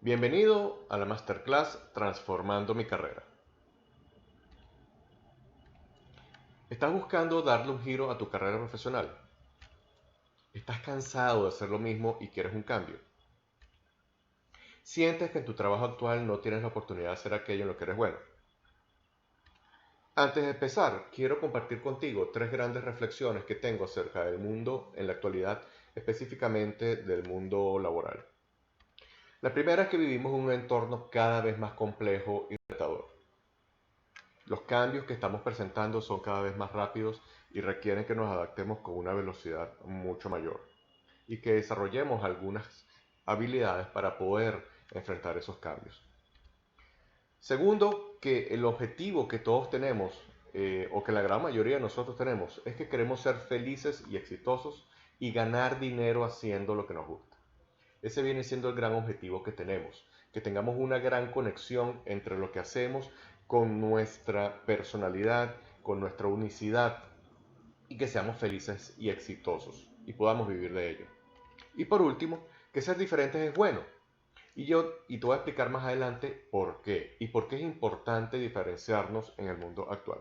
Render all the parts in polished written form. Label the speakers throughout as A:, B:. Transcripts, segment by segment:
A: Bienvenido a la Masterclass Transformando mi carrera. ¿Estás buscando darle un giro a tu carrera profesional? ¿Estás cansado de hacer lo mismo y quieres un cambio? ¿Sientes que en tu trabajo actual no tienes la oportunidad de hacer aquello en lo que eres bueno? Antes de empezar, quiero compartir contigo tres grandes reflexiones que tengo acerca del mundo en la actualidad, específicamente del mundo laboral. La primera es que vivimos en un entorno cada vez más complejo y retador. Los cambios que estamos presentando son cada vez más rápidos y requieren que nos adaptemos con una velocidad mucho mayor y que desarrollemos algunas habilidades para poder enfrentar esos cambios. Segundo, que el objetivo que todos tenemos, o que la gran mayoría de nosotros tenemos, es que queremos ser felices y exitosos y ganar dinero haciendo lo que nos gusta. Ese viene siendo el gran objetivo que tenemos, que tengamos una gran conexión entre lo que hacemos con nuestra personalidad, con nuestra unicidad y que seamos felices y exitosos y podamos vivir de ello. Y por último, que ser diferentes es bueno. Y te voy a explicar más adelante por qué y por qué es importante diferenciarnos en el mundo actual.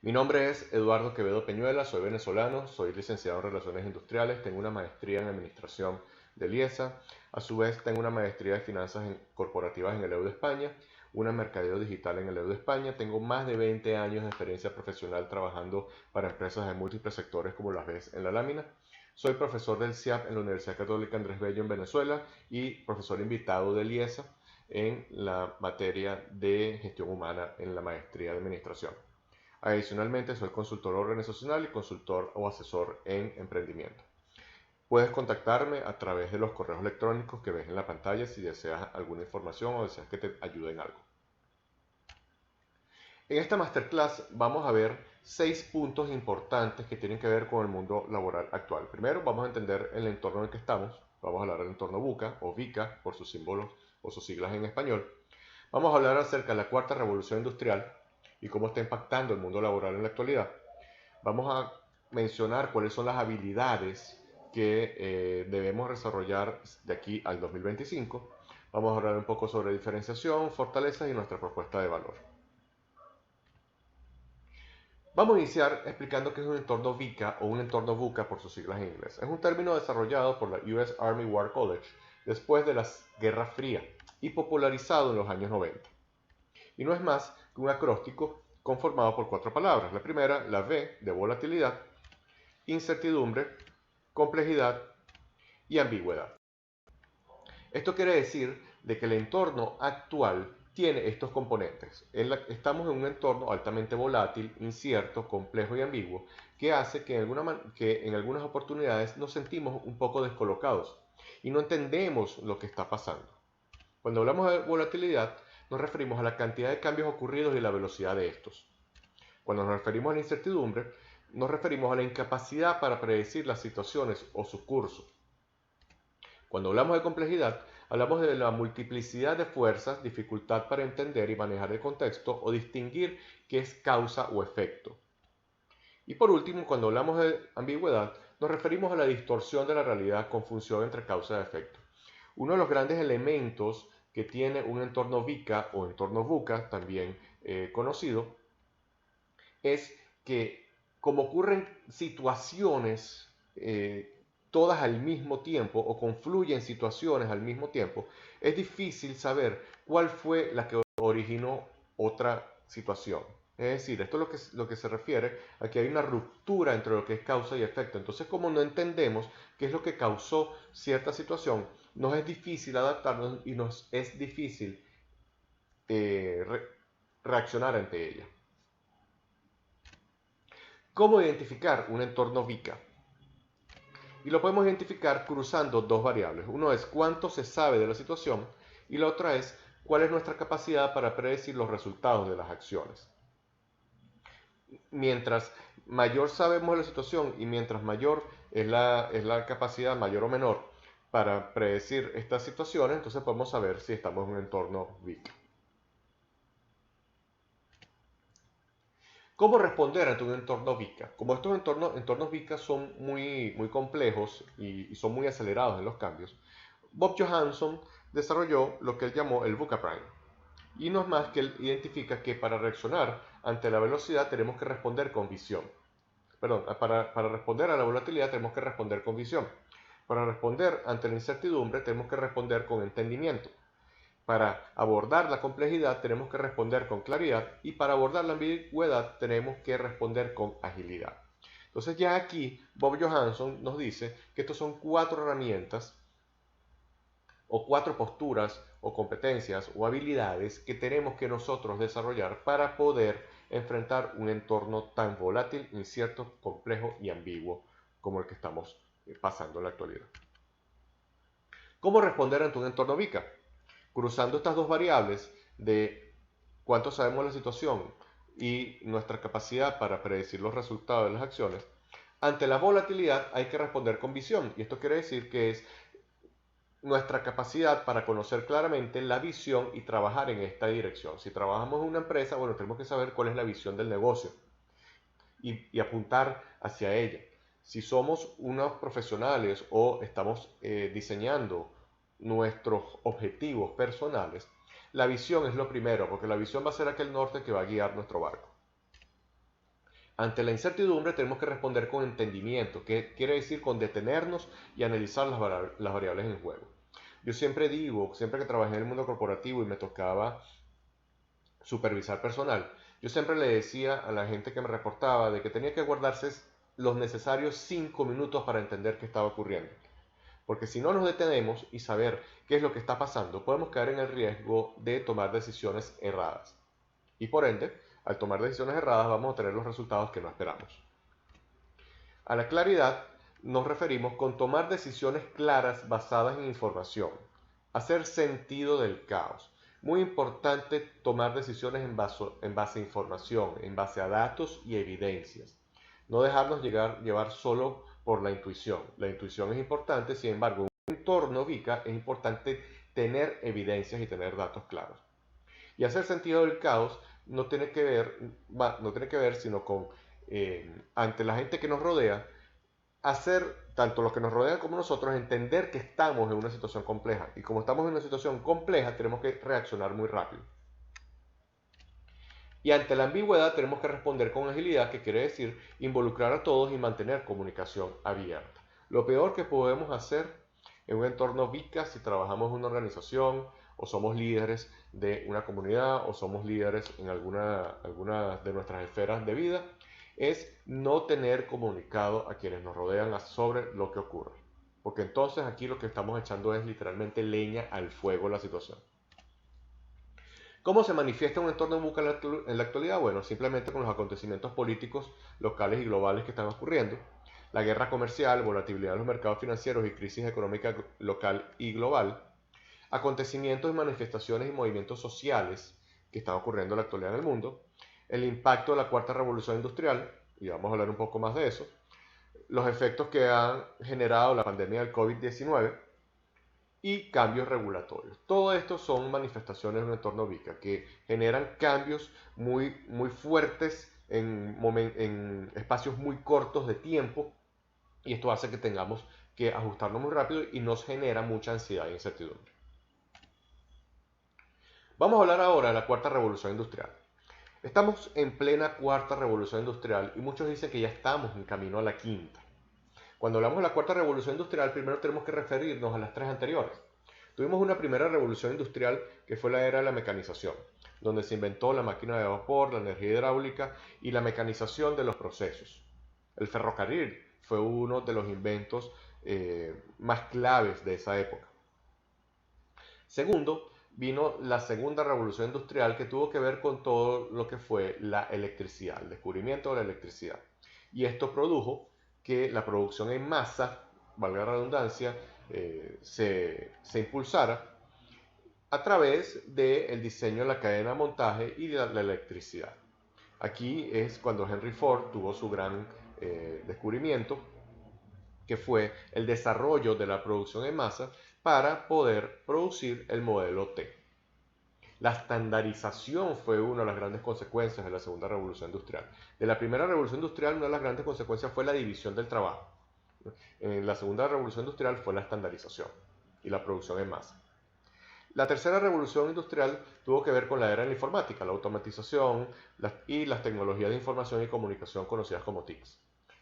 A: Mi nombre es Eduardo Quevedo Peñuela, soy venezolano, soy licenciado en Relaciones Industriales, tengo una maestría en Administración de IESA, a su vez tengo una maestría de Finanzas Corporativas en el EU de España, una en Mercadeo Digital en el EU de España, tengo más de 20 años de experiencia profesional trabajando para empresas de múltiples sectores como las ves en la lámina. Soy profesor del CIAP en la Universidad Católica Andrés Bello en Venezuela y profesor invitado del IESA en la materia de gestión humana en la maestría de Administración. Adicionalmente, soy consultor organizacional y consultor o asesor en emprendimiento. Puedes contactarme a través de los correos electrónicos que ves en la pantalla si deseas alguna información o deseas que te ayude en algo. En esta masterclass vamos a ver 6 puntos importantes que tienen que ver con el mundo laboral actual. Primero, vamos a entender el entorno en el que estamos. Vamos a hablar del entorno VUCA o VICA por sus símbolos o sus siglas en español. Vamos a hablar acerca de la cuarta revolución industrial y cómo está impactando el mundo laboral en la actualidad. Vamos a mencionar cuáles son las habilidades que debemos desarrollar de aquí al 2025. Vamos a hablar un poco sobre diferenciación, fortalezas y nuestra propuesta de valor. Vamos a iniciar explicando qué es un entorno VICA o un entorno VUCA por sus siglas en inglés. Es un término desarrollado por la US Army War College después de la Guerra Fría y popularizado en los años 90. Y no es más que un acróstico conformado por 4 palabras. La primera, la V, de volatilidad, incertidumbre, complejidad y ambigüedad. Esto quiere decir de que el entorno actual tiene estos componentes. Estamos en un entorno altamente volátil, incierto, complejo y ambiguo, que hace que en algunas oportunidades nos sentimos un poco descolocados y no entendemos lo que está pasando. Cuando hablamos de volatilidad, nos referimos a la cantidad de cambios ocurridos y la velocidad de estos. Cuando nos referimos a la incertidumbre, nos referimos a la incapacidad para predecir las situaciones o su curso. Cuando hablamos de complejidad, hablamos de la multiplicidad de fuerzas, dificultad para entender y manejar el contexto o distinguir qué es causa o efecto. Y por último, cuando hablamos de ambigüedad, nos referimos a la distorsión de la realidad, confusión entre causa y efecto. Uno de los grandes elementos que tiene un entorno VICA o entorno VUCA, también conocido, es que como ocurren situaciones todas al mismo tiempo o confluyen situaciones al mismo tiempo, es difícil saber cuál fue la que originó otra situación. Es decir, esto es lo que se refiere a que hay una ruptura entre lo que es causa y efecto. Entonces, como no entendemos qué es lo que causó cierta situación, nos es difícil adaptarnos y nos es difícil reaccionar ante ella. ¿Cómo identificar un entorno VICA? Y lo podemos identificar cruzando dos variables. Uno es cuánto se sabe de la situación y la otra es cuál es nuestra capacidad para predecir los resultados de las acciones. Mientras mayor sabemos de la situación y mientras mayor es la capacidad, mayor o menor, para predecir estas situaciones, entonces podemos saber si estamos en un entorno VICA. ¿Cómo responder ante un entorno VICA? Como estos entornos VICA son muy complejos y son muy acelerados en los cambios, Bob Johanson desarrolló lo que él llamó el VUCA Prime. Y no es más que él identifica que para reaccionar ante la velocidad tenemos que responder con visión. Perdón, para responder a la volatilidad tenemos que responder con visión. Para responder ante la incertidumbre tenemos que responder con entendimiento. Para abordar la complejidad tenemos que responder con claridad y para abordar la ambigüedad tenemos que responder con agilidad. Entonces ya aquí Bob Johanson nos dice que estos son 4 herramientas o 4 posturas o competencias o habilidades que tenemos que nosotros desarrollar para poder enfrentar un entorno tan volátil, incierto, complejo y ambiguo como el que estamos pasando en la actualidad. ¿Cómo responder ante un entorno VICA? Cruzando estas dos variables de cuánto sabemos de la situación y nuestra capacidad para predecir los resultados de las acciones, ante la volatilidad hay que responder con visión. Y esto quiere decir que es nuestra capacidad para conocer claramente la visión y trabajar en esta dirección. Si trabajamos en una empresa, bueno, tenemos que saber cuál es la visión del negocio y apuntar hacia ella. Si somos unos profesionales o estamos diseñando nuestros objetivos personales, la visión es lo primero, porque la visión va a ser aquel norte que va a guiar nuestro barco. Ante la incertidumbre tenemos que responder con entendimiento, que quiere decir con detenernos y analizar las variables en juego. Yo siempre digo, siempre que trabajé en el mundo corporativo y me tocaba supervisar personal, yo siempre le decía a la gente que me reportaba de que tenía que guardarse los necesarios 5 minutos para entender qué estaba ocurriendo. Porque si no nos detenemos y saber qué es lo que está pasando, podemos caer en el riesgo de tomar decisiones erradas. Y por ende, al tomar decisiones erradas vamos a tener los resultados que no esperamos. A la claridad nos referimos con tomar decisiones claras basadas en información, hacer sentido del caos. Muy importante tomar decisiones en base a información, en base a datos y evidencias. No dejarnos llevar solo por la intuición. La intuición es importante, sin embargo, en un entorno VICA es importante tener evidencias y tener datos claros. Y hacer sentido del caos no tiene que ver sino con, ante la gente que nos rodea, hacer, tanto los que nos rodean como nosotros, entender que estamos en una situación compleja. Y como estamos en una situación compleja, tenemos que reaccionar muy rápido. Y ante la ambigüedad tenemos que responder con agilidad, que quiere decir involucrar a todos y mantener comunicación abierta. Lo peor que podemos hacer en un entorno VICA, si trabajamos en una organización o somos líderes de una comunidad o somos líderes en alguna de nuestras esferas de vida, es no tener comunicado a quienes nos rodean sobre lo que ocurre. Porque entonces aquí lo que estamos echando es literalmente leña al fuego la situación. ¿Cómo se manifiesta un entorno VUCA en la actualidad? Bueno, simplemente con los acontecimientos políticos locales y globales que están ocurriendo, la guerra comercial, volatilidad de los mercados financieros y crisis económica local y global, acontecimientos y manifestaciones y movimientos sociales que están ocurriendo en la actualidad en el mundo, el impacto de la cuarta revolución industrial, y vamos a hablar un poco más de eso, los efectos que han generado la pandemia del COVID-19 y cambios regulatorios. Todo esto son manifestaciones de un entorno VICA que generan cambios muy fuertes en espacios muy cortos de tiempo y esto hace que tengamos que ajustarnos muy rápido y nos genera mucha ansiedad e incertidumbre. Vamos a hablar ahora de la cuarta revolución industrial. Estamos en plena cuarta revolución industrial y muchos dicen que ya estamos en camino a la quinta. Cuando hablamos de la cuarta revolución industrial, primero tenemos que referirnos a las 3 anteriores. Tuvimos una primera revolución industrial que fue la era de la mecanización, donde se inventó la máquina de vapor, la energía hidráulica y la mecanización de los procesos. El ferrocarril fue uno de los inventos más claves de esa época. Segundo, vino la segunda revolución industrial que tuvo que ver con todo lo que fue la electricidad, el descubrimiento de la electricidad. Y esto produjo que la producción en masa, valga la redundancia, se impulsara a través del diseño de la cadena de montaje y de la electricidad. Aquí es cuando Henry Ford tuvo su gran descubrimiento, que fue el desarrollo de la producción en masa para poder producir el modelo T. La estandarización fue una de las grandes consecuencias de la segunda revolución industrial. De la primera revolución industrial, una de las grandes consecuencias fue la división del trabajo. En la segunda revolución industrial fue la estandarización. y la producción en masa. La tercera revolución industrial tuvo que ver con la era de la informática, la automatización y las tecnologías de información y comunicación conocidas como TICs.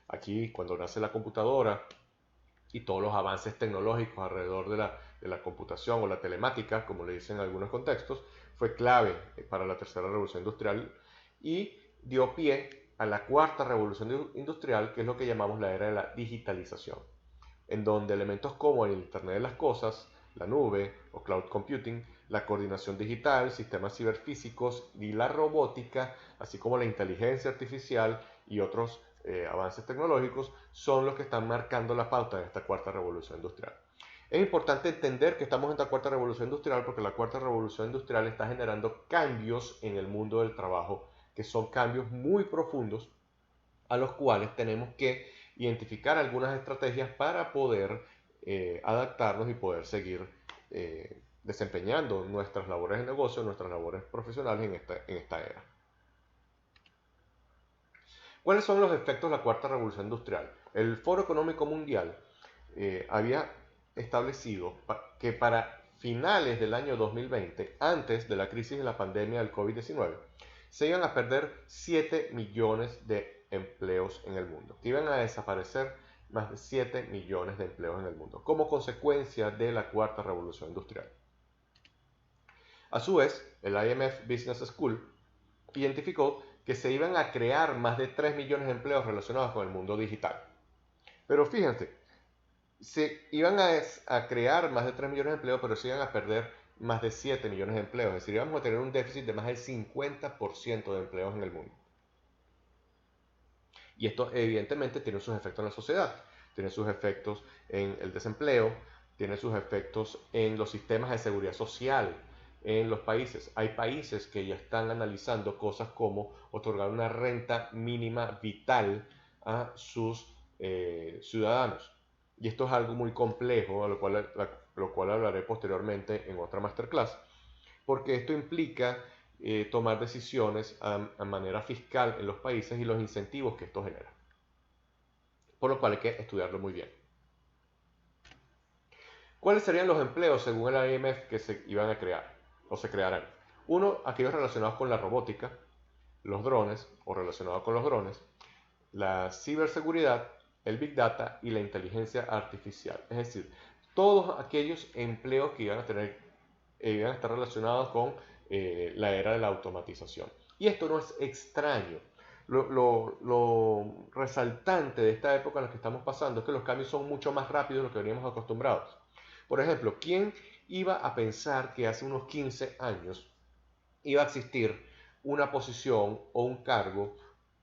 A: Aquí, cuando nace la computadora y todos los avances tecnológicos alrededor de la computación o la telemática, como le dicen en algunos contextos, fue clave para la tercera revolución industrial y dio pie a la cuarta revolución industrial, que es lo que llamamos la era de la digitalización, en donde elementos como el Internet de las Cosas, la nube o cloud computing, la coordinación digital, sistemas ciberfísicos y la robótica, así como la inteligencia artificial y otros avances tecnológicos, son los que están marcando la pauta de esta cuarta revolución industrial. Es importante entender que estamos en esta cuarta revolución industrial porque la cuarta revolución industrial está generando cambios en el mundo del trabajo, que son cambios muy profundos a los cuales tenemos que identificar algunas estrategias para poder adaptarnos y poder seguir desempeñando nuestras labores de negocio, nuestras labores profesionales en esta era. ¿Cuáles son los efectos de la cuarta revolución industrial? El Foro Económico Mundial había establecido que para finales del año 2020, antes de la crisis de la pandemia del COVID-19, se iban a perder 7 millones de empleos en el mundo. Iban a desaparecer más de 7 millones de empleos en el mundo, como consecuencia de la cuarta revolución industrial. A su vez, el IMF Business School identificó que se iban a crear más de 3 millones de empleos relacionados con el mundo digital. Pero fíjense, se iban a crear más de 3 millones de empleos, pero se iban a perder más de 7 millones de empleos. Es decir, íbamos a tener un déficit de más del 50% de empleos en el mundo. Y esto evidentemente tiene sus efectos en la sociedad. Tiene sus efectos en el desempleo, tiene sus efectos en los sistemas de seguridad social en los países. Hay países que ya están analizando cosas como otorgar una renta mínima vital a sus ciudadanos. Y esto es algo muy complejo, a lo cual hablaré posteriormente en otra masterclass, porque esto implica tomar decisiones a manera fiscal en los países y los incentivos que esto genera. Por lo cual hay que estudiarlo muy bien. ¿Cuáles serían los empleos según el IMF que se iban a crear o se crearán? Uno, aquellos relacionados con la robótica, los drones o relacionados con los drones, la ciberseguridad, el Big Data y la inteligencia artificial. Es decir, todos aquellos empleos que iban a estar relacionados con la era de la automatización. Y esto no es extraño. Lo resaltante de esta época en la que estamos pasando es que los cambios son mucho más rápidos de lo que veníamos acostumbrados. Por ejemplo, ¿quién iba a pensar que hace unos 15 años iba a existir una posición o un cargo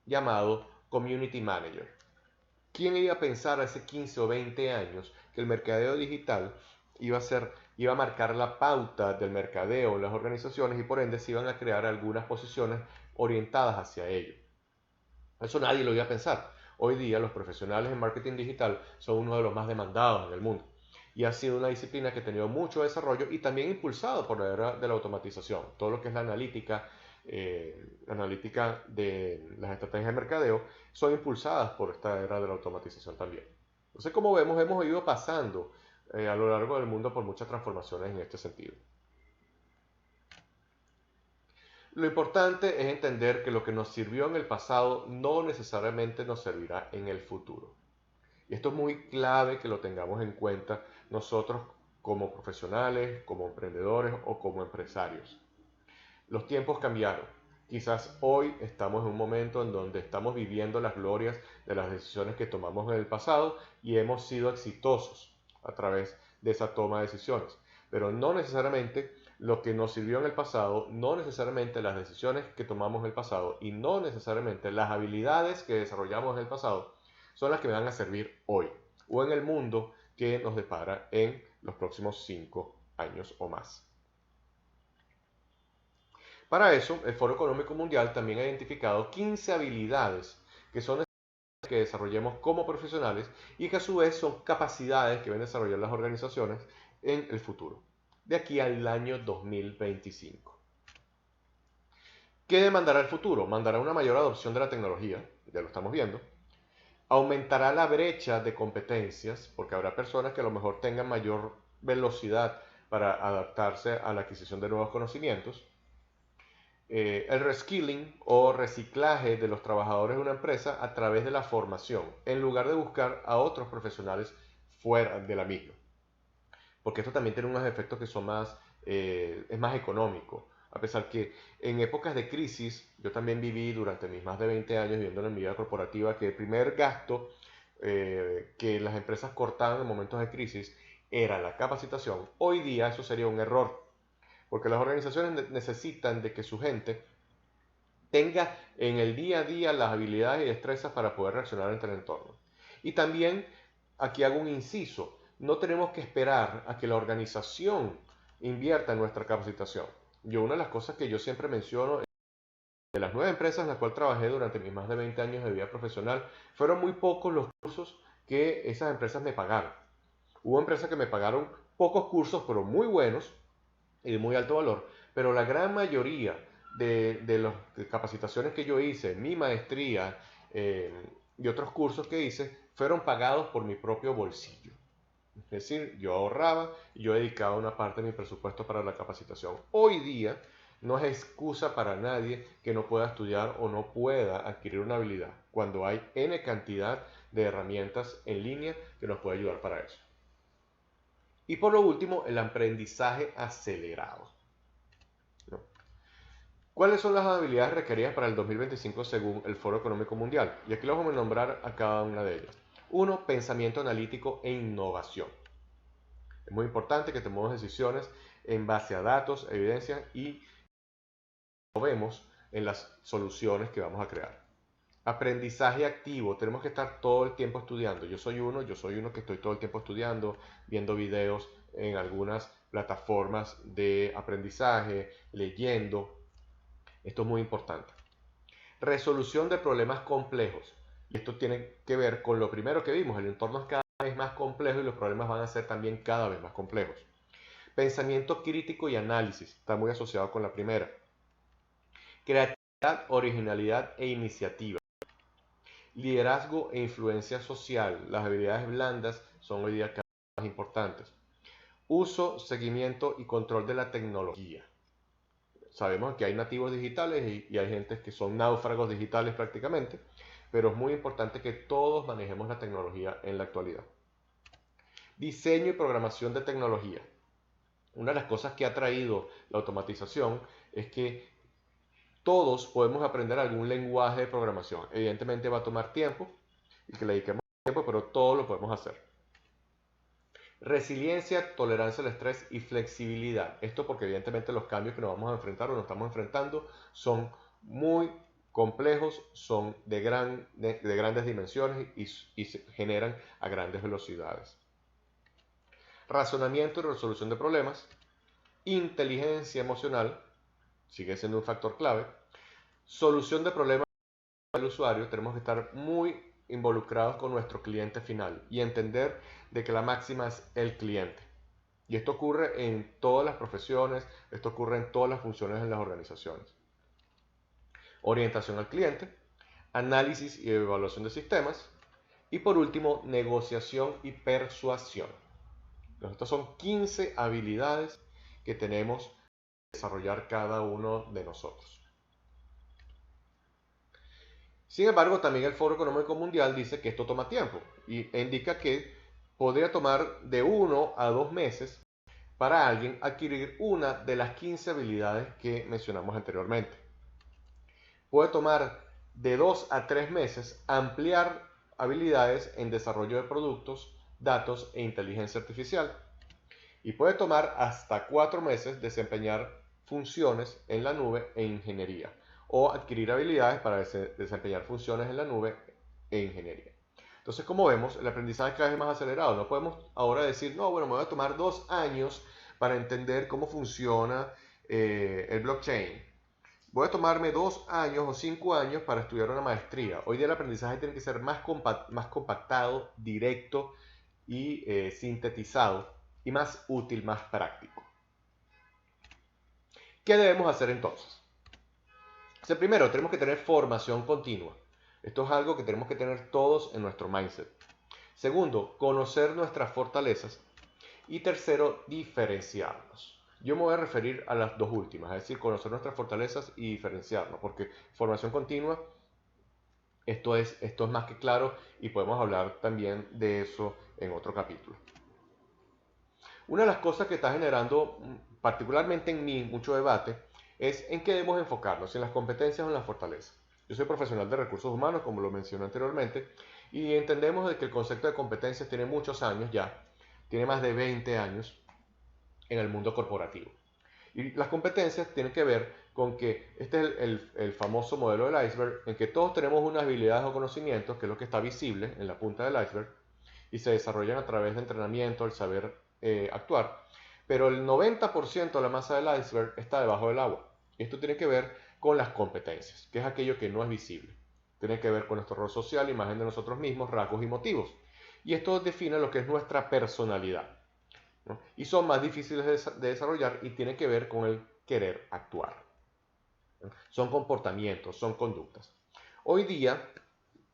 A: llamado Community Manager? ¿Quién iba a pensar hace 15 o 20 años que el mercadeo digital iba a marcar la pauta del mercadeo en las organizaciones y por ende se iban a crear algunas posiciones orientadas hacia ello? Eso nadie lo iba a pensar. Hoy día los profesionales en marketing digital son uno de los más demandados en el mundo y ha sido una disciplina que ha tenido mucho desarrollo y también impulsado por la era de la automatización. Todo lo que es la analítica de las estrategias de mercadeo son impulsadas por esta era de la automatización también. Entonces, como vemos, hemos ido pasando a lo largo del mundo por muchas transformaciones en este sentido. Lo importante es entender que lo que nos sirvió en el pasado no necesariamente nos servirá en el futuro. Y esto es muy clave que lo tengamos en cuenta nosotros como profesionales, como emprendedores o como empresarios. Los tiempos cambiaron. Quizás hoy estamos en un momento en donde estamos viviendo las glorias de las decisiones que tomamos en el pasado y hemos sido exitosos a través de esa toma de decisiones. Pero no necesariamente lo que nos sirvió en el pasado, no necesariamente las decisiones que tomamos en el pasado y no necesariamente las habilidades que desarrollamos en el pasado son las que me van a servir hoy o en el mundo que nos depara en los próximos 5 años o más. Para eso, el Foro Económico Mundial también ha identificado 15 habilidades que son necesarias que desarrollemos como profesionales y que a su vez son capacidades que deben desarrollar las organizaciones en el futuro, de aquí al año 2025. ¿Qué demandará el futuro? Mandará una mayor adopción de la tecnología, ya lo estamos viendo. Aumentará la brecha de competencias, porque habrá personas que a lo mejor tengan mayor velocidad para adaptarse a la adquisición de nuevos conocimientos. El reskilling o reciclaje de los trabajadores de una empresa a través de la formación, en lugar de buscar a otros profesionales fuera de la misma. Porque esto también tiene unos efectos que son es más económico. A pesar que en épocas de crisis, yo también viví durante mis más de 20 años viviendo en mi vida corporativa que el primer gasto que las empresas cortaban en momentos de crisis era la capacitación. Hoy día eso sería un error, porque las organizaciones necesitan de que su gente tenga en el día a día las habilidades y destrezas para poder reaccionar ante el entorno. Y también, aquí hago un inciso, no tenemos que esperar a que la organización invierta en nuestra capacitación. Una de las cosas que yo siempre menciono, de las 9 empresas en las cuales trabajé durante mis más de 20 años de vida profesional, fueron muy pocos los cursos que esas empresas me pagaron. Hubo empresas que me pagaron pocos cursos, pero muy buenos y de muy alto valor, pero la gran mayoría de las capacitaciones que yo hice, mi maestría y otros cursos que hice, fueron pagados por mi propio bolsillo. Es decir, yo ahorraba y yo dedicaba una parte de mi presupuesto para la capacitación. Hoy día no es excusa para nadie que no pueda estudiar o no pueda adquirir una habilidad, cuando hay N cantidad de herramientas en línea que nos puede ayudar para eso. Y por lo último, el aprendizaje acelerado. ¿No? ¿Cuáles son las habilidades requeridas para el 2025 según el Foro Económico Mundial? Y aquí los vamos a nombrar a cada una de ellas. 1. Pensamiento analítico e innovación. Es muy importante que tomemos decisiones en base a datos, evidencias y vemos en las soluciones que vamos a crear. Aprendizaje activo, tenemos que estar todo el tiempo estudiando. Yo soy uno que estoy todo el tiempo estudiando, viendo videos en algunas plataformas de aprendizaje, leyendo. Esto es muy importante. Resolución de problemas complejos. Y esto tiene que ver con lo primero que vimos, el entorno es cada vez más complejo y los problemas van a ser también cada vez más complejos. Pensamiento crítico y análisis, está muy asociado con la primera. Creatividad, originalidad e iniciativa. Liderazgo e influencia social. Las habilidades blandas son hoy día cada vez más importantes. Uso, seguimiento y control de la tecnología. Sabemos que hay nativos digitales y hay gente que son náufragos digitales prácticamente, pero es muy importante que todos manejemos la tecnología en la actualidad. Diseño y programación de tecnología. Una de las cosas que ha traído la automatización es que todos podemos aprender algún lenguaje de programación. Evidentemente va a tomar tiempo y que le dediquemos tiempo, pero todo lo podemos hacer. Resiliencia, tolerancia al estrés y flexibilidad. Esto porque evidentemente los cambios que nos vamos a enfrentar o nos estamos enfrentando son muy complejos, son de grandes dimensiones y se generan a grandes velocidades. Razonamiento y resolución de problemas. Inteligencia emocional, sigue siendo un factor clave. Solución de problemas del usuario, tenemos que estar muy involucrados con nuestro cliente final y entender de que la máxima es el cliente. Y esto ocurre en todas las profesiones, esto ocurre en todas las funciones en las organizaciones. Orientación al cliente, análisis y evaluación de sistemas y por último, negociación y persuasión. Estas son 15 habilidades que tenemos que desarrollar cada uno de nosotros. Sin embargo, también el Foro Económico Mundial dice que esto toma tiempo y indica que podría tomar de 1 a 2 meses para alguien adquirir una de las 15 habilidades que mencionamos anteriormente. Puede tomar de 2 a 3 meses ampliar habilidades en desarrollo de productos, datos e inteligencia artificial. Y puede tomar hasta 4 meses desempeñar funciones en la nube e ingeniería o adquirir habilidades para desempeñar funciones en la nube e ingeniería. Entonces, como vemos, el aprendizaje cada vez más acelerado. No podemos ahora decir, no, bueno, me voy a tomar 2 años para entender cómo funciona el blockchain. Voy a tomarme 2 años o 5 años para estudiar una maestría. Hoy día el aprendizaje tiene que ser más compactado, directo y sintetizado y más útil, más práctico. ¿Qué debemos hacer entonces? Primero, tenemos que tener formación continua. Esto es algo que tenemos que tener todos en nuestro mindset. Segundo, conocer nuestras fortalezas. Y tercero, diferenciarnos. Yo me voy a referir a las dos últimas, es decir, conocer nuestras fortalezas y diferenciarnos, porque formación continua, esto es más que claro y podemos hablar también de eso en otro capítulo. Una de las cosas que está generando, particularmente en mí, mucho debate, es en qué debemos enfocarnos, si en las competencias o en las fortalezas. Yo soy profesional de recursos humanos, como lo mencioné anteriormente, y entendemos de que el concepto de competencias tiene muchos años ya, tiene más de 20 años en el mundo corporativo. Y las competencias tienen que ver con que este es el famoso modelo del iceberg, en que todos tenemos unas habilidades o conocimientos, que es lo que está visible en la punta del iceberg, y se desarrollan a través de entrenamiento, el saber actuar. Pero el 90% de la masa del iceberg está debajo del agua. Y esto tiene que ver con las competencias, que es aquello que no es visible. Tiene que ver con nuestro rol social, imagen de nosotros mismos, rasgos y motivos. Y esto define lo que es nuestra personalidad, ¿no? Y son más difíciles de desarrollar y tiene que ver con el querer actuar. Son comportamientos, son conductas. Hoy día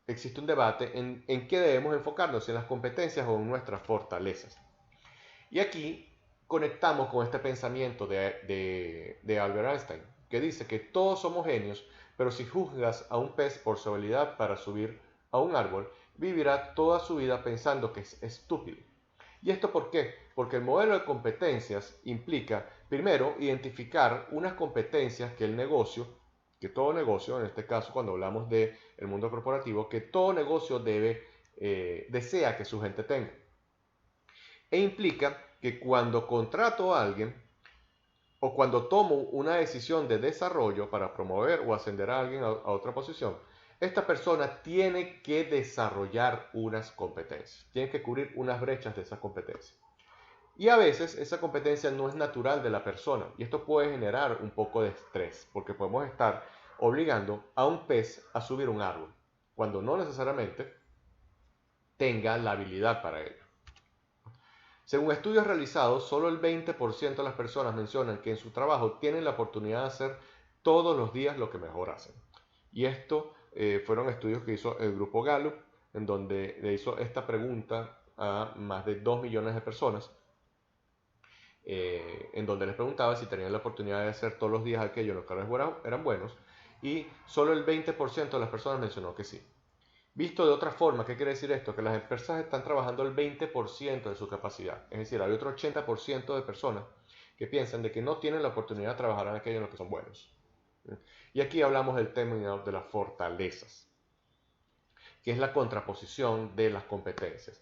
A: existe un debate en qué debemos enfocarnos, si en las competencias o en nuestras fortalezas. Y aquí conectamos con este pensamiento de Albert Einstein, que dice que todos somos genios, pero si juzgas a un pez por su habilidad para subir a un árbol, vivirá toda su vida pensando que es estúpido. ¿Y esto por qué? Porque el modelo de competencias implica, primero, identificar unas competencias que el negocio, que todo negocio, en este caso cuando hablamos del mundo corporativo, que todo negocio desea que su gente tenga. E implica que cuando contrato a alguien o cuando tomo una decisión de desarrollo para promover o ascender a alguien a otra posición, esta persona tiene que desarrollar unas competencias, tiene que cubrir unas brechas de esas competencias. Y a veces esa competencia no es natural de la persona y esto puede generar un poco de estrés porque podemos estar obligando a un pez a subir un árbol cuando no necesariamente tenga la habilidad para ello. Según estudios realizados, solo el 20% de las personas mencionan que en su trabajo tienen la oportunidad de hacer todos los días lo que mejor hacen. Y esto fueron estudios que hizo el grupo Gallup, en donde le hizo esta pregunta a más de 2 millones de personas, en donde les preguntaba si tenían la oportunidad de hacer todos los días aquello en los que eran buenos, y solo el 20% de las personas mencionó que sí. Visto de otra forma, ¿qué quiere decir esto? Que las empresas están trabajando el 20% de su capacidad. Es decir, hay otro 80% de personas que piensan de que no tienen la oportunidad de trabajar en aquello en lo que son buenos. Y aquí hablamos del término de las fortalezas, que es la contraposición de las competencias.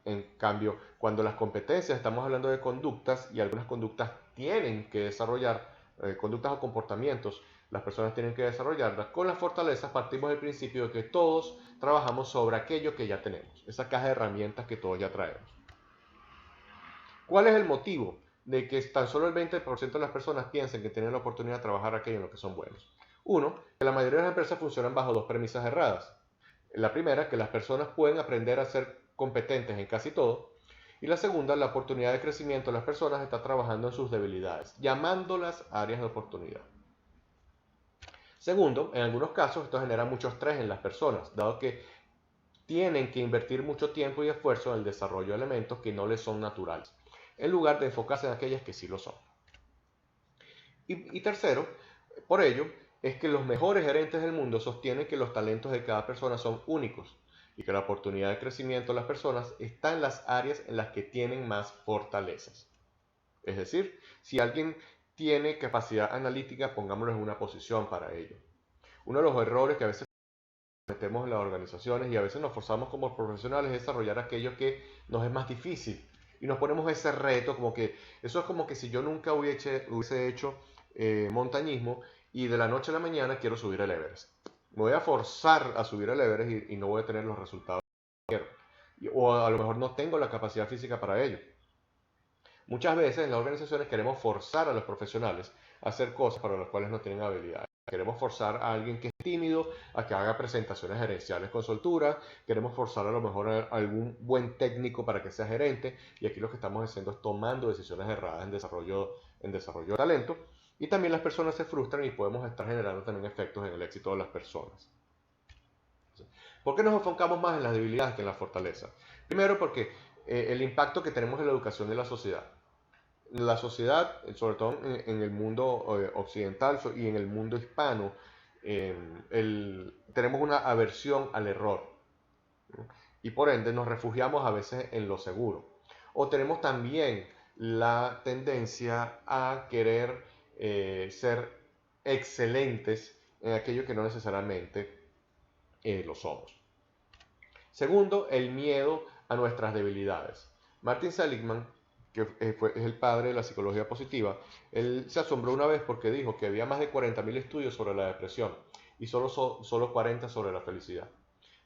A: En cambio, cuando las competencias estamos hablando de conductas y algunas conductas tienen que desarrollar, conductas o comportamientos, las personas tienen que desarrollarlas. Con las fortalezas partimos del principio de que todos trabajamos sobre aquello que ya tenemos, esa caja de herramientas que todos ya traemos. ¿Cuál es el motivo de que tan solo el 20% de las personas piensen que tienen la oportunidad de trabajar aquello en lo que son buenos? Uno, que la mayoría de las empresas funcionan bajo dos premisas erradas. La primera, que las personas pueden aprender a ser competentes en casi todo. Y la segunda, la oportunidad de crecimiento de las personas está trabajando en sus debilidades, llamándolas áreas de oportunidad. Segundo, en algunos casos esto genera mucho estrés en las personas, dado que tienen que invertir mucho tiempo y esfuerzo en el desarrollo de elementos que no les son naturales, en lugar de enfocarse en aquellas que sí lo son. Y tercero, por ello, es que los mejores gerentes del mundo sostienen que los talentos de cada persona son únicos y que la oportunidad de crecimiento de las personas está en las áreas en las que tienen más fortalezas. Es decir, si alguien tiene capacidad analítica, pongámoslo en una posición para ello. Uno de los errores que a veces cometemos en las organizaciones y a veces nos forzamos como profesionales es desarrollar aquello que nos es más difícil y nos ponemos ese reto, como que eso es como que si yo nunca hubiese hecho montañismo y de la noche a la mañana quiero subir el Everest. Me voy a forzar a subir el Everest y no voy a tener los resultados que quiero. O a lo mejor no tengo la capacidad física para ello. Muchas veces en las organizaciones queremos forzar a los profesionales a hacer cosas para las cuales no tienen habilidades. Queremos forzar a alguien que es tímido a que haga presentaciones gerenciales con soltura. Queremos forzar a lo mejor a algún buen técnico para que sea gerente. Y aquí lo que estamos haciendo es tomando decisiones erradas en desarrollo de talento. Y también las personas se frustran y podemos estar generando también efectos en el éxito de las personas. ¿Por qué nos enfocamos más en las debilidades que en la fortaleza? Primero porque el impacto que tenemos en la educación de la sociedad. La sociedad, sobre todo en el mundo occidental y en el mundo hispano, tenemos una aversión al error, ¿no? Y por ende nos refugiamos a veces en lo seguro. O tenemos también la tendencia a querer ser excelentes en aquello que no necesariamente lo somos. Segundo, el miedo a nuestras debilidades. Martin Seligman, que es el padre de la psicología positiva, él se asombró una vez porque dijo que había más de 40.000 estudios sobre la depresión y solo 40 sobre la felicidad.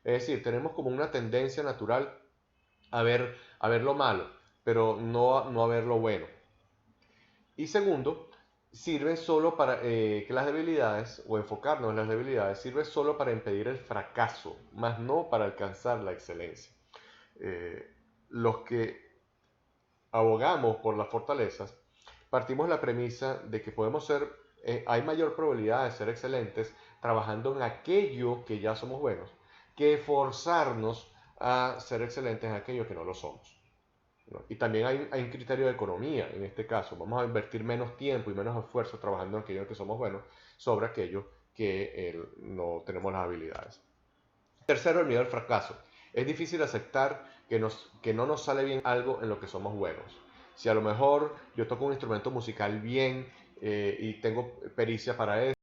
A: Es decir, tenemos como una tendencia natural a ver lo malo, pero no a ver lo bueno. Y segundo, sirve solo para que las debilidades, o enfocarnos en las debilidades, sirve solo para impedir el fracaso, más no para alcanzar la excelencia. Los que abogamos por las fortalezas, partimos de la premisa de que hay mayor probabilidad de ser excelentes trabajando en aquello que ya somos buenos, que forzarnos a ser excelentes en aquello que no lo somos, ¿no? Y también hay un criterio de economía en este caso. Vamos a invertir menos tiempo y menos esfuerzo trabajando en aquello que somos buenos sobre aquello que no tenemos las habilidades. Tercero, el miedo al fracaso. Es difícil aceptar que no nos sale bien algo en lo que somos buenos. Si a lo mejor yo toco un instrumento musical bien y tengo pericia para eso,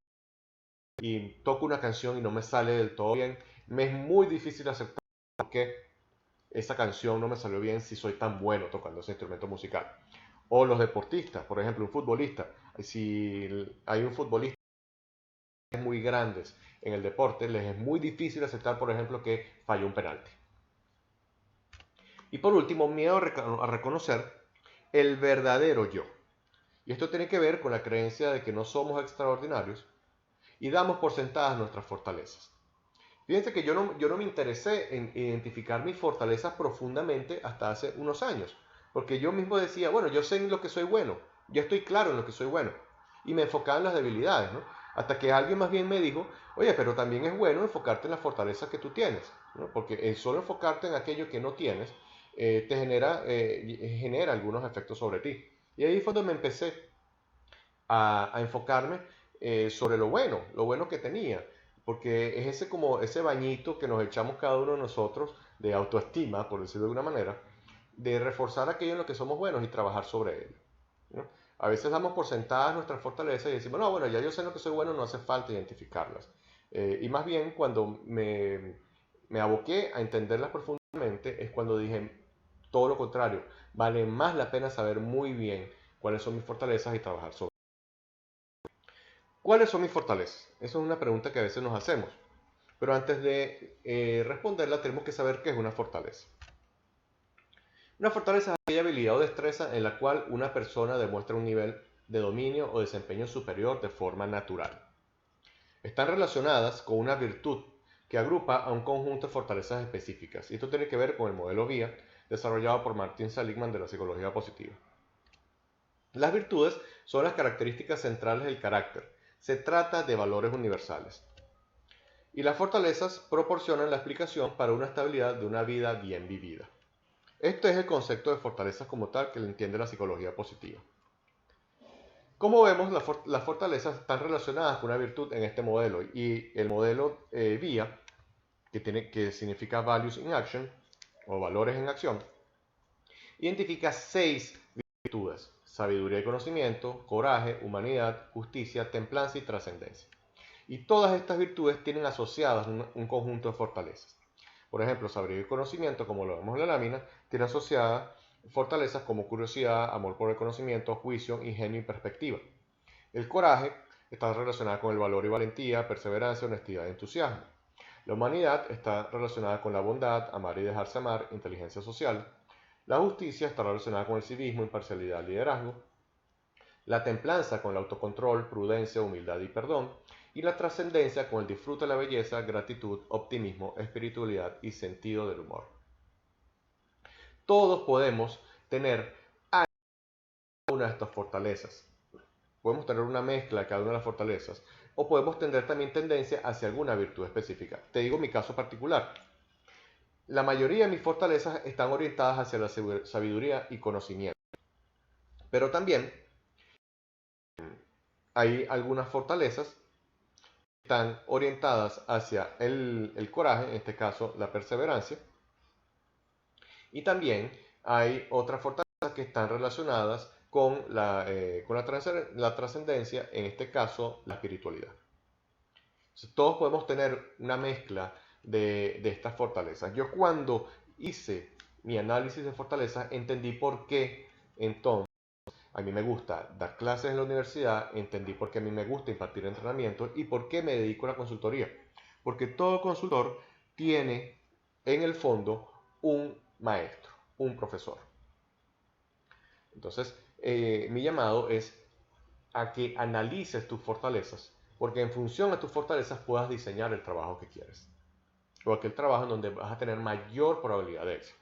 A: y toco una canción y no me sale del todo bien, me es muy difícil aceptar que esa canción no me salió bien si soy tan bueno tocando ese instrumento musical. O los deportistas, por ejemplo, un futbolista. Si hay un futbolista muy grandes en el deporte, les es muy difícil aceptar, por ejemplo, que falló un penalti. Y por último, miedo a reconocer el verdadero yo. Y esto tiene que ver con la creencia de que no somos extraordinarios y damos por sentadas nuestras fortalezas. Fíjense que yo no me interesé en identificar mis fortalezas profundamente hasta hace unos años, porque yo mismo decía, bueno, yo sé en lo que soy bueno, yo estoy claro en lo que soy bueno, y me enfocaba en las debilidades, ¿no? Hasta que alguien más bien me dijo, oye, pero también es bueno enfocarte en las fortalezas que tú tienes, ¿no? Porque el solo enfocarte en aquello que no tienes genera algunos efectos sobre ti. Y ahí fue donde me empecé a enfocarme sobre lo bueno que tenía, porque es ese como ese bañito que nos echamos cada uno de nosotros de autoestima, por decirlo de una manera, de reforzar aquello en lo que somos buenos y trabajar sobre ello, ¿no? A veces damos por sentadas nuestras fortalezas y decimos, no, bueno, ya yo sé en lo que soy bueno, no hace falta identificarlas. Y más bien cuando me aboqué a entenderlas profundamente es cuando dije todo lo contrario, vale más la pena saber muy bien cuáles son mis fortalezas y trabajar sobre. ¿Cuáles son mis fortalezas? Esa es una pregunta que a veces nos hacemos. Pero antes de responderla, tenemos que saber qué es una fortaleza. Una fortaleza es aquella habilidad o destreza en la cual una persona demuestra un nivel de dominio o desempeño superior de forma natural. Están relacionadas con una virtud que agrupa a un conjunto de fortalezas específicas. Y esto tiene que ver con el modelo VIA desarrollado por Martin Seligman de la psicología positiva. Las virtudes son las características centrales del carácter. Se trata de valores universales. Y las fortalezas proporcionan la explicación para una estabilidad de una vida bien vivida. Este es el concepto de fortalezas como tal que lo entiende la psicología positiva. Como vemos, las fortalezas están relacionadas con una virtud en este modelo y el modelo VIA, que significa Values in Action o valores en acción, identifica 6 virtudes: sabiduría y conocimiento, coraje, humanidad, justicia, templanza y trascendencia. Y todas estas virtudes tienen asociadas un conjunto de fortalezas. Por ejemplo, sabiduría y conocimiento, como lo vemos en la lámina, tiene asociadas fortalezas como curiosidad, amor por el conocimiento, juicio, ingenio y perspectiva. El coraje está relacionado con el valor y valentía, perseverancia, honestidad y entusiasmo. La humanidad está relacionada con la bondad, amar y dejarse amar, inteligencia social. La justicia está relacionada con el civismo, imparcialidad, liderazgo. La templanza con el autocontrol, prudencia, humildad y perdón. Y la trascendencia con el disfrute de la belleza, gratitud, optimismo, espiritualidad y sentido del humor. Todos podemos tener una de estas fortalezas. Podemos tener una mezcla de cada una de las fortalezas. O podemos tener también tendencia hacia alguna virtud específica. Te digo mi caso particular. La mayoría de mis fortalezas están orientadas hacia la sabiduría y conocimiento. Pero también hay algunas fortalezas que están orientadas hacia el coraje, en este caso la perseverancia. Y también hay otras fortalezas que están relacionadas con la trascendencia, en este caso la espiritualidad. Entonces, todos podemos tener una mezcla de estas fortalezas. Yo cuando hice mi análisis de fortalezas entendí por qué entonces a mí me gusta dar clases en la universidad, entendí por qué a mí me gusta impartir entrenamientos y por qué me dedico a la consultoría. Porque todo consultor tiene en el fondo un maestro, un profesor. Entonces, mi llamado es a que analices tus fortalezas, porque en función a tus fortalezas puedas diseñar el trabajo que quieres, o aquel trabajo en donde vas a tener mayor probabilidad de éxito.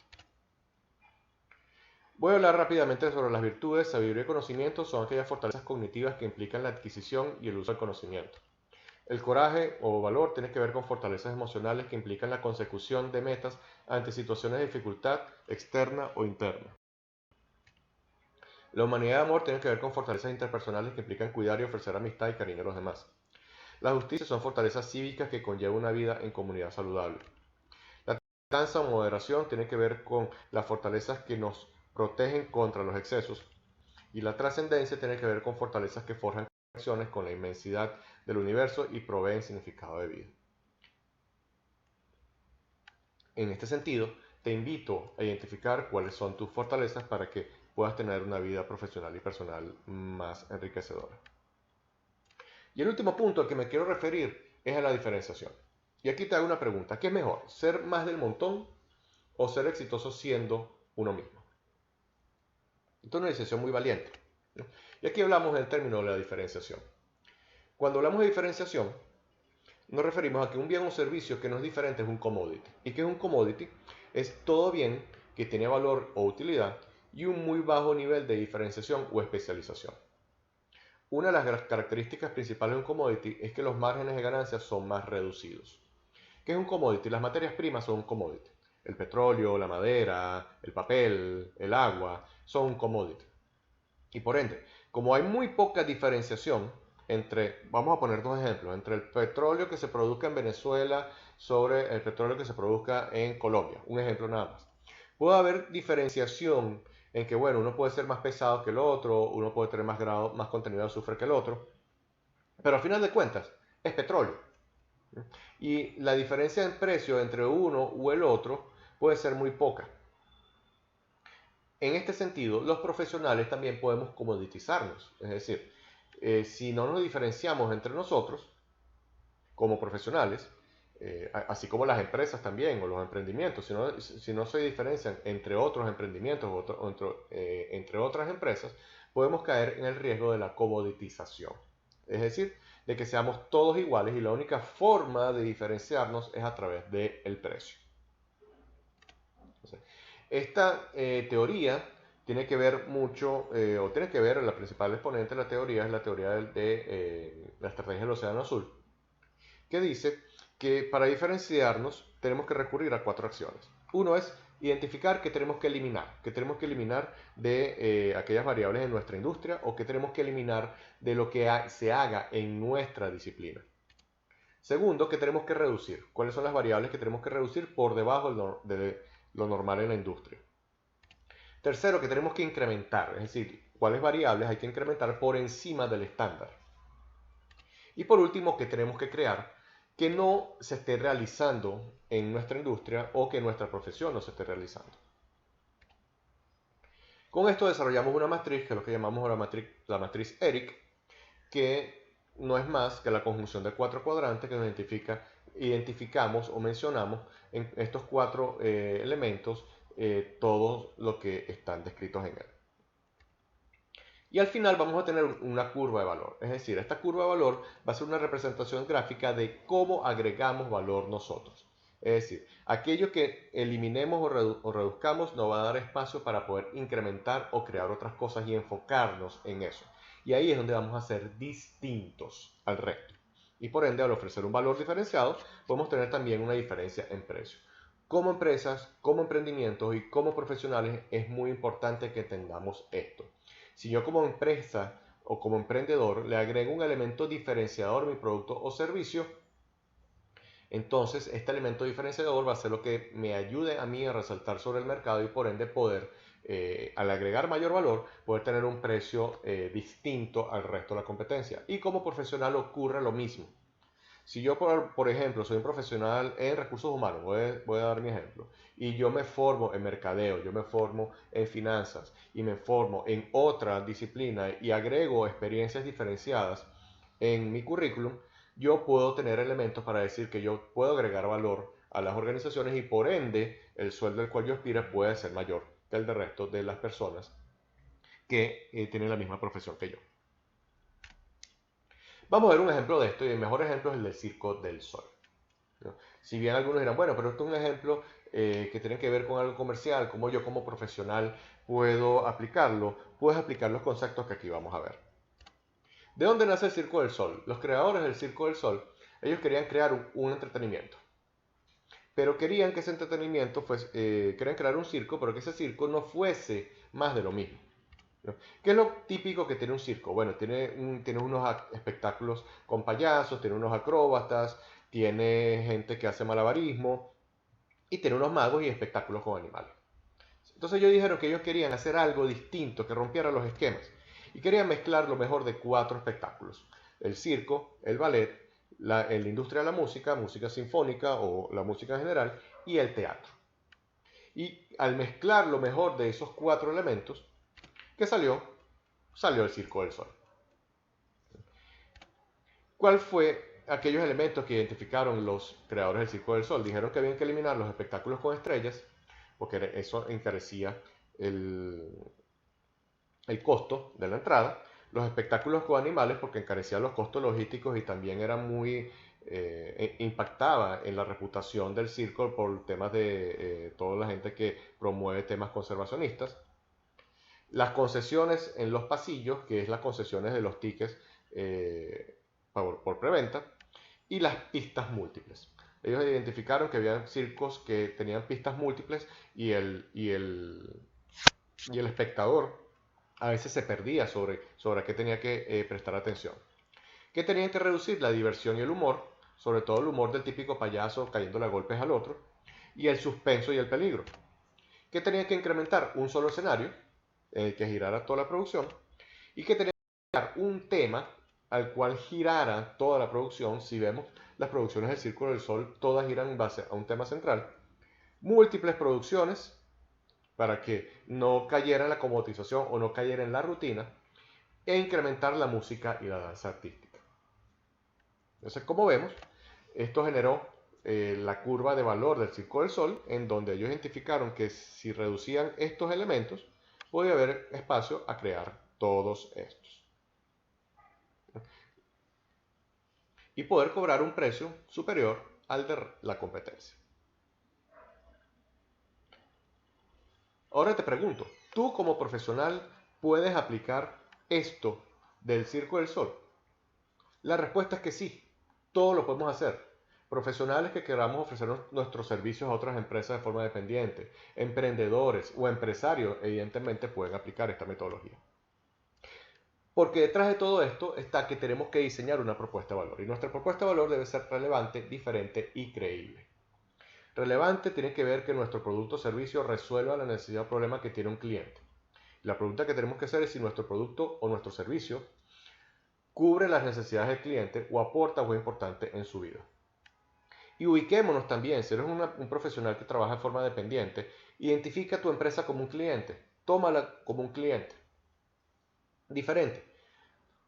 A: Voy a hablar rápidamente sobre las virtudes. Sabiduría y conocimiento son aquellas fortalezas cognitivas que implican la adquisición y el uso del conocimiento. El coraje o valor tiene que ver con fortalezas emocionales que implican la consecución de metas ante situaciones de dificultad externa o interna. La humanidad de amor tiene que ver con fortalezas interpersonales que implican cuidar y ofrecer amistad y cariño a los demás. La justicia son fortalezas cívicas que conllevan una vida en comunidad saludable. La templanza o moderación tiene que ver con las fortalezas que nos protegen contra los excesos. Y la trascendencia tiene que ver con fortalezas que forjan conexiones con la inmensidad del universo y proveen significado de vida. En este sentido, te invito a identificar cuáles son tus fortalezas para que puedas tener una vida profesional y personal más enriquecedora. Y el último punto al que me quiero referir es a la diferenciación. Y aquí te hago una pregunta. ¿Qué es mejor? ¿Ser más del montón o ser exitoso siendo uno mismo? Esto es una decisión muy valiente, ¿no? Y aquí hablamos del término de la diferenciación. Cuando hablamos de diferenciación, nos referimos a que un bien o servicio que no es diferente es un commodity. ¿Y qué es un commodity? Es todo bien que tiene valor o utilidad y un muy bajo nivel de diferenciación o especialización. Una de las características principales de un commodity es que los márgenes de ganancia son más reducidos. ¿Qué es un commodity? Las materias primas son un commodity. El petróleo, la madera, el papel, el agua son un commodity. Y por ende, como hay muy poca diferenciación entre, vamos a poner dos ejemplos, entre el petróleo que se produzca en Venezuela sobre el petróleo que se produzca en Colombia, un ejemplo nada más. Puede haber diferenciación en que, bueno, uno puede ser más pesado que el otro, uno puede tener más contenido de azufre que el otro, pero al final de cuentas es petróleo. Y la diferencia en precio entre uno o el otro puede ser muy poca. En este sentido, los profesionales también podemos comoditizarnos, es decir, si no nos diferenciamos entre nosotros como profesionales, así como las empresas también o los emprendimientos, si no se diferencian entre otros emprendimientos entre otras empresas, podemos caer en el riesgo de la comoditización. Es decir, de que seamos todos iguales y la única forma de diferenciarnos es a través del precio. Entonces, esta teoría tiene que ver mucho, o tiene que ver, la principal exponente de la teoría es la teoría de la estrategia del océano azul, que dice que para diferenciarnos tenemos que recurrir a cuatro acciones. Uno es identificar qué tenemos que eliminar de aquellas variables en nuestra industria o qué tenemos que eliminar de lo que se haga en nuestra disciplina. Segundo, que tenemos que reducir. ¿Cuáles son las variables que tenemos que reducir por debajo de lo normal en la industria? Tercero, que tenemos que incrementar, es decir, cuáles variables hay que incrementar por encima del estándar. Y por último, que tenemos que crear que no se esté realizando en nuestra industria o que nuestra profesión no se esté realizando. Con esto desarrollamos una matriz, que es lo que llamamos la matriz ERIC, que no es más que la conjunción de cuatro cuadrantes que nos identificamos o mencionamos en estos cuatro elementos todos los que están descritos en él. Y al final vamos a tener una curva de valor. Es decir, esta curva de valor va a ser una representación gráfica de cómo agregamos valor nosotros. Es decir, aquello que eliminemos o reduzcamos nos va a dar espacio para poder incrementar o crear otras cosas y enfocarnos en eso. Y ahí es donde vamos a ser distintos al resto. Y por ende, al ofrecer un valor diferenciado, podemos tener también una diferencia en precio. como empresas, como emprendimientos y como profesionales es muy importante que entendamos esto. Si yo como empresa o como emprendedor le agrego un elemento diferenciador a mi producto o servicio, entonces este elemento diferenciador va a ser lo que me ayude a mí a resaltar sobre el mercado y por ende poder, al agregar mayor valor, poder tener un precio distinto al resto de la competencia. Y como profesional ocurre lo mismo. Si yo, por ejemplo, soy un profesional en recursos humanos, voy a dar mi ejemplo, y yo me formo en mercadeo, yo me formo en finanzas y me formo en otra disciplina y agrego experiencias diferenciadas en mi currículum, yo puedo tener elementos para decir que yo puedo agregar valor a las organizaciones y por ende el sueldo al cual yo aspiro puede ser mayor que el del resto de las personas que tienen la misma profesión que yo. Vamos a ver un ejemplo de esto y el mejor ejemplo es el del Circo del Sol, ¿no? Si bien algunos dirán, bueno, pero esto es un ejemplo que tiene que ver con algo comercial, como yo como profesional puedo aplicarlo, puedes aplicar los conceptos que aquí vamos a ver. ¿De dónde nace el Circo del Sol? Los creadores del Circo del Sol, ellos querían crear un entretenimiento, pero querían que ese entretenimiento fuese, querían crear un circo, pero que ese circo no fuese más de lo mismo, ¿no? ¿Qué es lo típico que tiene un circo? Bueno, tiene unos espectáculos con payasos, tiene unos acróbatas, tiene gente que hace malabarismo y tiene unos magos y espectáculos con animales. Entonces ellos dijeron que ellos querían hacer algo distinto, que rompiera los esquemas y querían mezclar lo mejor de 4 espectáculos: el circo, el ballet, la industria de la música, música sinfónica o la música en general y el teatro. Y al mezclar lo mejor de esos 4 elementos, ¿qué salió? Salió el Circo del Sol. ¿Cuál fue aquellos elementos que identificaron los creadores del Circo del Sol? Dijeron que habían que eliminar los espectáculos con estrellas, porque eso encarecía el, el costo de la entrada, los espectáculos con animales, porque encarecían los costos logísticos y también era muy impactaba en la reputación del circo por temas de toda la gente que promueve temas conservacionistas. Las concesiones en los pasillos, que es las concesiones de los tickets por preventa, y las pistas múltiples. Ellos identificaron que había circos que tenían pistas múltiples y el espectador a veces se perdía sobre qué tenía que prestar atención. Que tenían que reducir la diversión y el humor, sobre todo el humor del típico payaso cayéndole a golpes al otro, y el suspenso y el peligro. Que tenían que incrementar un solo escenario en el que girara toda la producción y que tenían que crear un tema al cual girara toda la producción. Si vemos las producciones del Círculo del Sol, todas giran en base a un tema central. Múltiples producciones para que no cayera en la comodización o no cayera en la rutina, e incrementar la música y la danza artística. Entonces, como vemos, esto generó la curva de valor del Circo del Sol, en donde ellos identificaron que si reducían estos elementos, podía haber espacio a crear todos estos. Y poder cobrar un precio superior al de la competencia. Ahora te pregunto, ¿tú como profesional puedes aplicar esto del Circo del Sol? La respuesta es que sí, todo lo podemos hacer. Profesionales que queramos ofrecer nuestros servicios a otras empresas de forma dependiente, emprendedores o empresarios, evidentemente pueden aplicar esta metodología. Porque detrás de todo esto está que tenemos que diseñar una propuesta de valor. Y nuestra propuesta de valor debe ser relevante, diferente y creíble. Relevante tiene que ver que nuestro producto o servicio resuelva la necesidad o problema que tiene un cliente. La pregunta que tenemos que hacer es si nuestro producto o nuestro servicio cubre las necesidades del cliente o aporta algo importante en su vida. Y ubiquémonos también, si eres un profesional que trabaja de forma dependiente, identifica tu empresa como un cliente, tómala como un cliente. Diferente.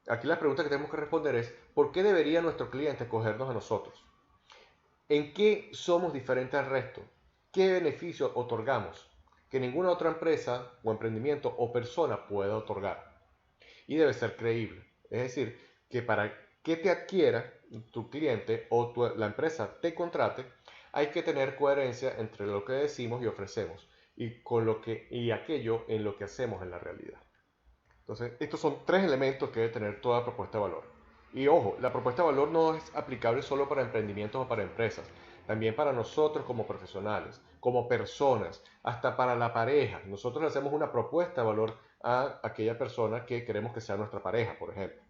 A: Aquí la pregunta que tenemos que responder es, ¿por qué debería nuestro cliente cogernos a nosotros? ¿En qué somos diferentes al resto? ¿Qué beneficio otorgamos que ninguna otra empresa o emprendimiento o persona pueda otorgar? Y debe ser creíble. Es decir, que para que te adquiera tu cliente o la empresa te contrate, hay que tener coherencia entre lo que decimos y ofrecemos y aquello en lo que hacemos en la realidad. Entonces, estos son 3 elementos que debe tener toda propuesta de valor. Y ojo, la propuesta de valor no es aplicable solo para emprendimientos o para empresas, también para nosotros como profesionales, como personas, hasta para la pareja. Nosotros le hacemos una propuesta de valor a aquella persona que queremos que sea nuestra pareja, por ejemplo.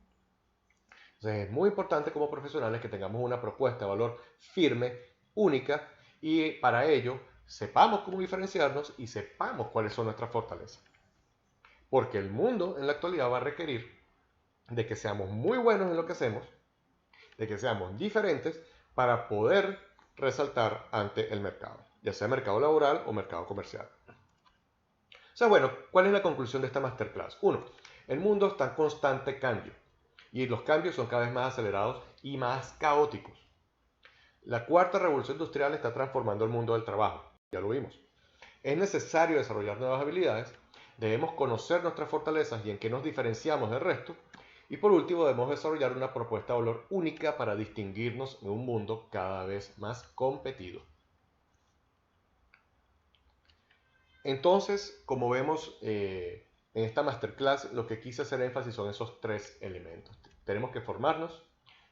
A: Entonces es muy importante como profesionales que tengamos una propuesta de valor firme, única, y para ello sepamos cómo diferenciarnos y sepamos cuáles son nuestras fortalezas. Porque el mundo en la actualidad va a requerir de que seamos muy buenos en lo que hacemos, de que seamos diferentes para poder resaltar ante el mercado, ya sea mercado laboral o mercado comercial. O sea, bueno, ¿cuál es la conclusión de esta masterclass? Uno, el mundo está en constante cambio y los cambios son cada vez más acelerados y más caóticos. La cuarta revolución industrial está transformando el mundo del trabajo, ya lo vimos. Es necesario desarrollar nuevas habilidades, debemos conocer nuestras fortalezas y en qué nos diferenciamos del resto, y por último debemos desarrollar una propuesta de valor única para distinguirnos en un mundo cada vez más competido. Entonces, como vemos en esta masterclass, lo que quise hacer énfasis son esos tres elementos. Tenemos que formarnos,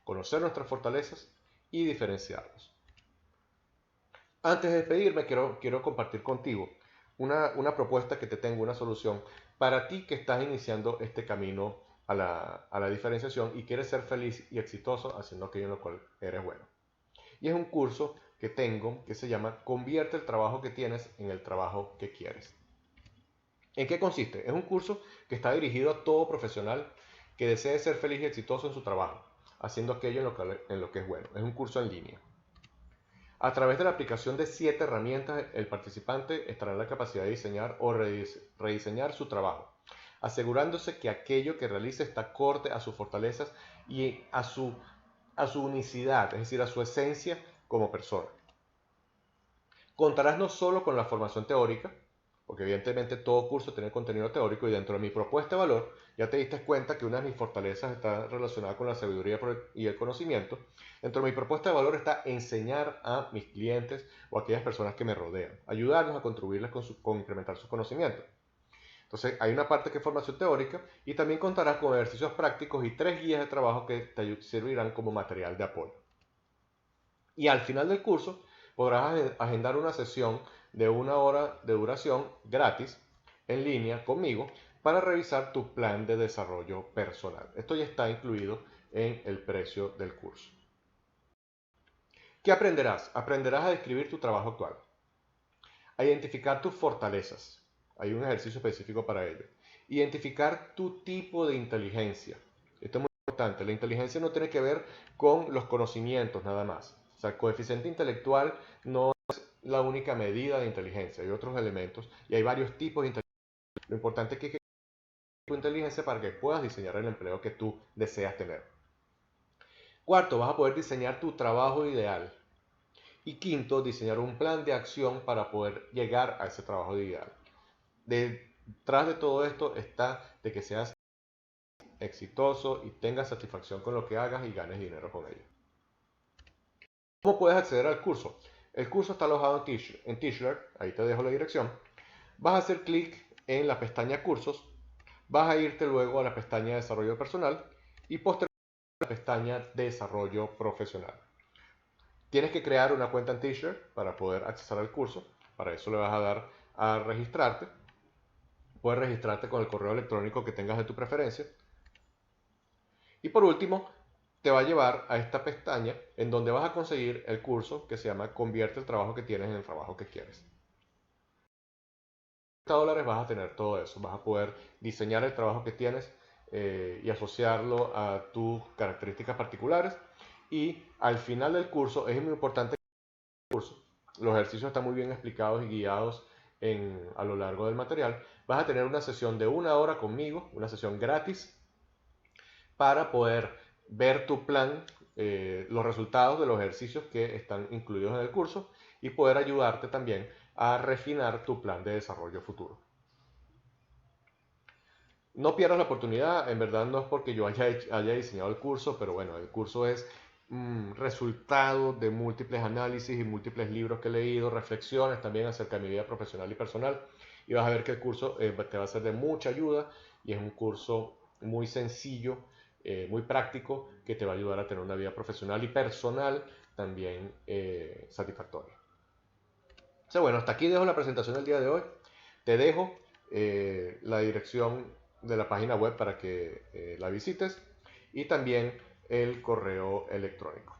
A: conocer nuestras fortalezas y diferenciarnos. Antes de despedirme, quiero compartir contigo una propuesta que te tengo, una solución para ti que estás iniciando este camino a la diferenciación y quieres ser feliz y exitoso haciendo aquello en lo cual eres bueno. Y es un curso que tengo que se llama Convierte el trabajo que tienes en el trabajo que quieres. ¿En qué consiste? Es un curso que está dirigido a todo profesional que desee ser feliz y exitoso en su trabajo, haciendo aquello en lo que es bueno. Es un curso en línea. A través de la aplicación de 7 herramientas, el participante estará en la capacidad de diseñar o rediseñar su trabajo, asegurándose que aquello que realice está acorde a sus fortalezas y a su unicidad, es decir, a su esencia como persona. Contarás no solo con la formación teórica, porque evidentemente todo curso tiene contenido teórico y dentro de mi propuesta de valor ya te diste cuenta que una de mis fortalezas está relacionada con la sabiduría y el conocimiento. Dentro de mi propuesta de valor está enseñar a mis clientes o a aquellas personas que me rodean, ayudarlos a contribuirles con incrementar sus conocimientos. Entonces hay una parte que es formación teórica y también contarás con ejercicios prácticos y 3 guías de trabajo que te servirán como material de apoyo. Y al final del curso podrás agendar una sesión de 1 hora de duración gratis en línea conmigo para revisar tu plan de desarrollo personal. Esto ya está incluido en el precio del curso. ¿Qué aprenderás? Aprenderás a describir tu trabajo actual, a identificar tus fortalezas. Hay un ejercicio específico para ello. Identificar tu tipo de inteligencia. Esto es muy importante. La inteligencia no tiene que ver con los conocimientos nada más. O sea, el coeficiente intelectual no es la única medida de inteligencia. Hay otros elementos y hay varios tipos de inteligencia. Lo importante es que tu inteligencia para que puedas diseñar el empleo que tú deseas tener. Cuarto, vas a poder diseñar tu trabajo ideal. Y quinto, diseñar un plan de acción para poder llegar a ese trabajo ideal. Detrás de todo esto está de que seas exitoso y tengas satisfacción con lo que hagas y ganes dinero con ello. ¿Cómo puedes acceder al curso? El curso está alojado en Teachler, ahí te dejo la dirección. Vas a hacer clic en la pestaña cursos, vas a irte luego a la pestaña desarrollo personal y posteriormente a la pestaña desarrollo profesional. Tienes que crear una cuenta en Teachler para poder acceder al curso. Para eso le vas a dar a registrarte. Puedes registrarte con el correo electrónico que tengas de tu preferencia. Y por último, te va a llevar a esta pestaña en donde vas a conseguir el curso que se llama Convierte el trabajo que tienes en el trabajo que quieres. $30 vas a tener todo eso. Vas a poder diseñar el trabajo que tienes y asociarlo a tus características particulares. Y al final del curso, es muy importante que el curso, los ejercicios están muy bien explicados y guiados a lo largo del material. Vas a tener una sesión de 1 hora conmigo, una sesión gratis, para poder ver tu plan, los resultados de los ejercicios que están incluidos en el curso y poder ayudarte también a refinar tu plan de desarrollo futuro. No pierdas la oportunidad, en verdad no es porque yo haya diseñado el curso, pero bueno, el curso es resultado de múltiples análisis y múltiples libros que he leído, reflexiones también acerca de mi vida profesional y personal, y vas a ver que el curso te va a ser de mucha ayuda y es un curso muy sencillo, muy práctico, que te va a ayudar a tener una vida profesional y personal también satisfactoria. Entonces, bueno, hasta aquí dejo la presentación del día de hoy. Te dejo la dirección de la página web para que la visites y también el correo electrónico.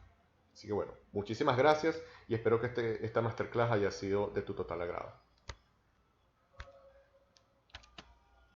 A: Así que bueno, muchísimas gracias y espero que esta masterclass haya sido de tu total agrado.